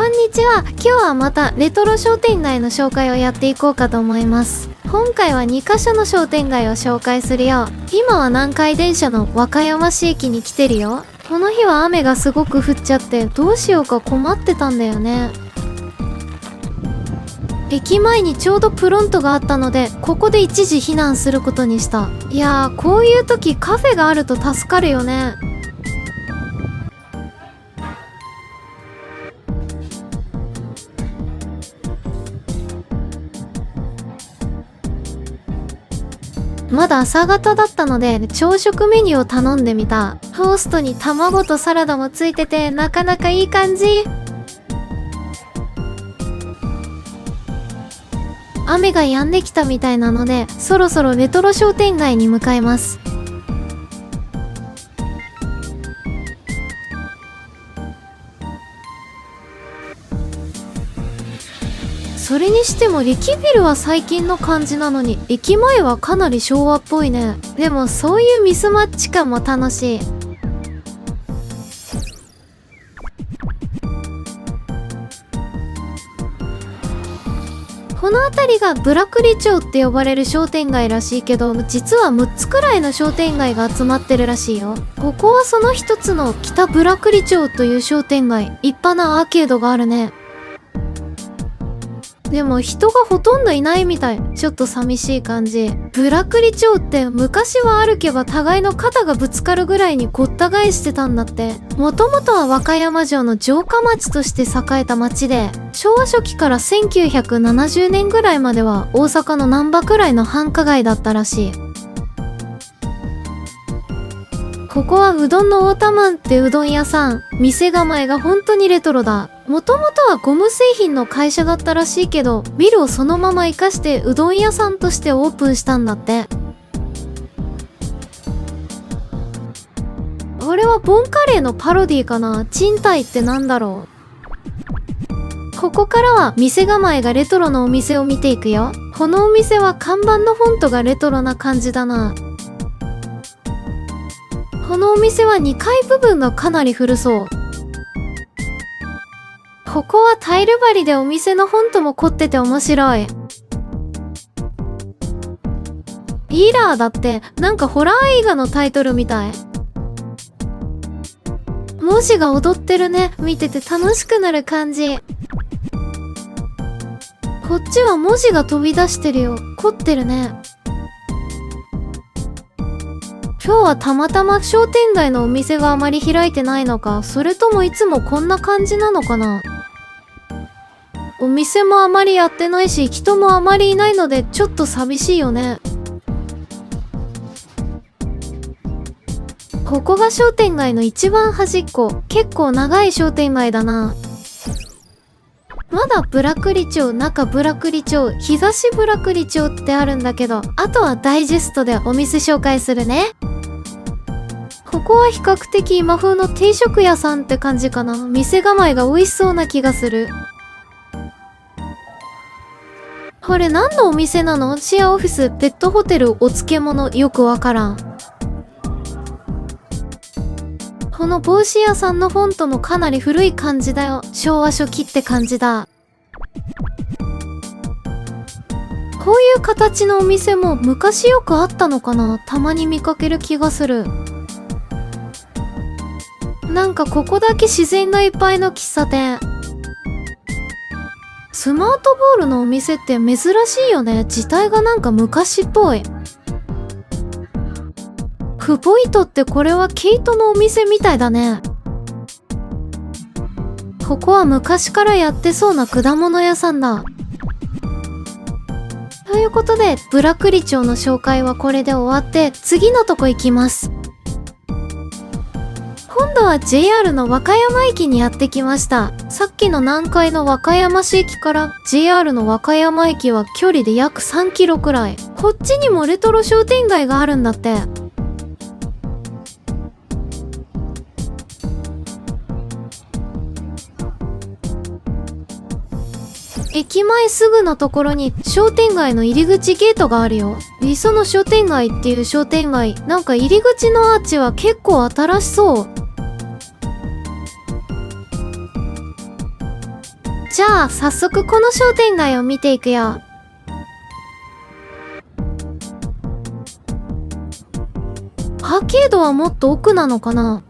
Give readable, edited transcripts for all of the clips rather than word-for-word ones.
こんにちは。今日はまたレトロ商店街の紹介をやっていこうかと思います。今回は2カ所の商店街を紹介するよ。今は南海電車の和歌山市駅に来てるよ。この日は雨がすごく降っちゃってどうしようか困ってたんだよね。駅前にちょうどプロントがあったので、ここで一時避難することにした。いやー、こういう時カフェがあると助かるよね。まだ朝方だったので朝食メニューを頼んでみた。トーストに卵とサラダもついててなかなかいい感じ。雨が止んできたみたいなのでそろそろレトロ商店街に向かいます。それにしても駅ビルは最近の感じなのに駅前はかなり昭和っぽいね。でもそういうミスマッチ感も楽しい。この辺りがブラクリ町って呼ばれる商店街らしいけど、実は6つくらいの商店街が集まってるらしいよ。ここはその一つの北ブラクリ町という商店街。立派なアーケードがあるね。でも人がほとんどいないみたい。ちょっと寂しい感じ。ブラクリ町って昔は歩けば互いの肩がぶつかるぐらいにごった返してたんだって。もともとは和歌山城の城下町として栄えた町で、昭和初期から1970年ぐらいまでは大阪の難波くらいの繁華街だったらしい。ここはうどんの大田マンってうどん屋さん。店構えが本当にレトロだ。もともとはゴム製品の会社だったらしいけど、ビルをそのまま活かしてうどん屋さんとしてオープンしたんだって。これはボンカレーのパロディかな。賃貸ってなんだろう。ここからは店構えがレトロのお店を見ていくよ。このお店は看板のフォントがレトロな感じだな。このお店は2階部分がかなり古そう。ここはタイル張りでお店のフォントも凝ってて面白い。イラーだってなんかホラー映画のタイトルみたい。文字が踊ってるね。見てて楽しくなる感じ。こっちは文字が飛び出してるよ。凝ってるね。今日はたまたま商店街のお店があまり開いてないのか、それともいつもこんな感じなのかな。お店もあまりやってないし人もあまりいないのでちょっと寂しいよね。ここが商店街の一番端っこ。結構長い商店街だな。まだブラクリ町、中ブラクリ町、東ブラクリ町ってあるんだけど、あとはダイジェストでお店紹介するね。ここは比較的今風の定食屋さんって感じかな。店構えが美味しそうな気がする。これ何のお店なの？シェアオフィス、ペットホテル、お漬物、よくわからん。この帽子屋さんのフォントもかなり古い感じだよ。昭和初期って感じだ。こういう形のお店も昔よくあったのかな？たまに見かける気がする。なんかここだけ自然がいっぱいの喫茶店。スマートボールのお店って珍しいよね。字体がなんか昔っぽい。クポイトってこれは毛糸のお店みたいだね。ここは昔からやってそうな果物屋さんだ。ということでブラクリ町の紹介はこれで終わって次のとこ行きます。今度は JR の和歌山駅にやってきました。さっきの南海の和歌山市駅から JR の和歌山駅は距離で約3キロくらい。こっちにもレトロ商店街があるんだって。駅前すぐのところに商店街の入り口ゲートがあるよ。磯野商店街っていう商店街、なんか入り口のアーチは結構新しそう。じゃあ早速この商店街を見ていくよ。アーケードはもっと奥なのかな。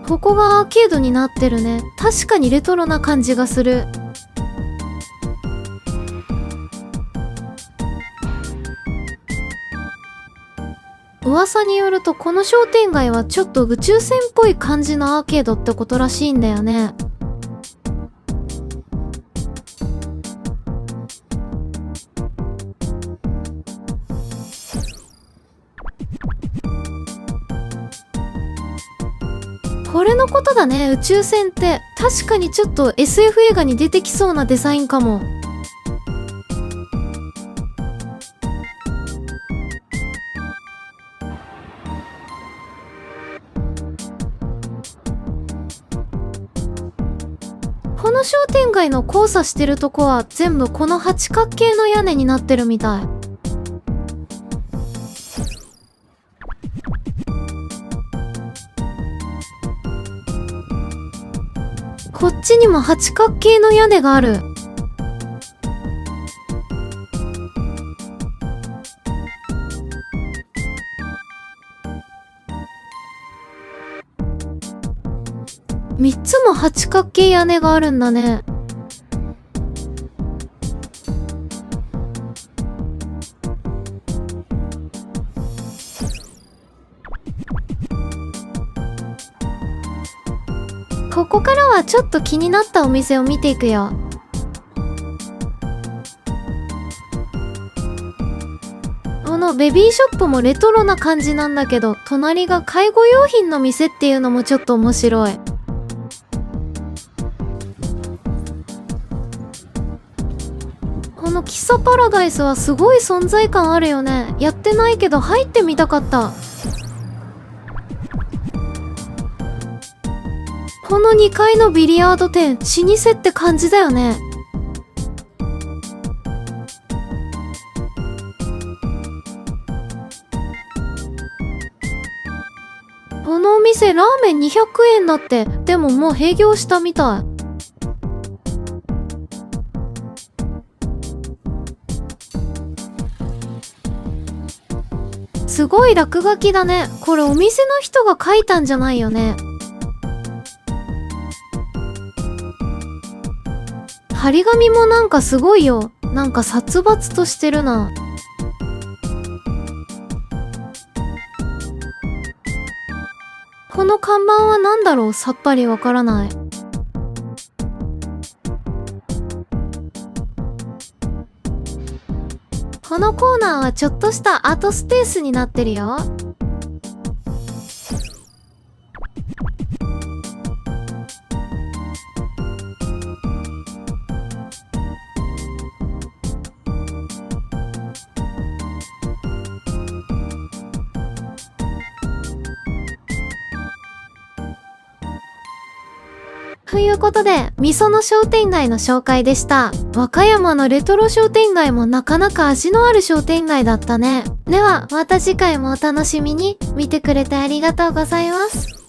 ここがアーケードになってるね。確かにレトロな感じがする。噂によるとこの商店街はちょっと宇宙船っぽい感じのアーケードってことらしいんだよね。これのことだね。宇宙船って確かにちょっと SF 映画に出てきそうなデザインかも。この商店街の交差してるとこは全部この八角形の屋根になってるみたい。こっちにも八角形の屋根がある。3つも八角形屋根があるんだね。ここからはちょっと気になったお店を見ていくよ。このベビーショップもレトロな感じなんだけど、隣が介護用品の店っていうのもちょっと面白い。この喫茶パラダイスはすごい存在感あるよね。やってないけど入ってみたかった。この2階のビリヤード店、老舗って感じだよね。このお店ラーメン200円だって。でももう閉業したみたい。すごい落書きだね。これお店の人が書いたんじゃないよね。張り紙もなんかすごいよ。なんか殺伐としてるな。この看板は何だろう。さっぱりわからない。このコーナーはちょっとしたアートスペースになってるよ。ということで、みその商店街の紹介でした。和歌山のレトロ商店街もなかなか味のある商店街だったね。では、また次回もお楽しみに。見てくれてありがとうございます。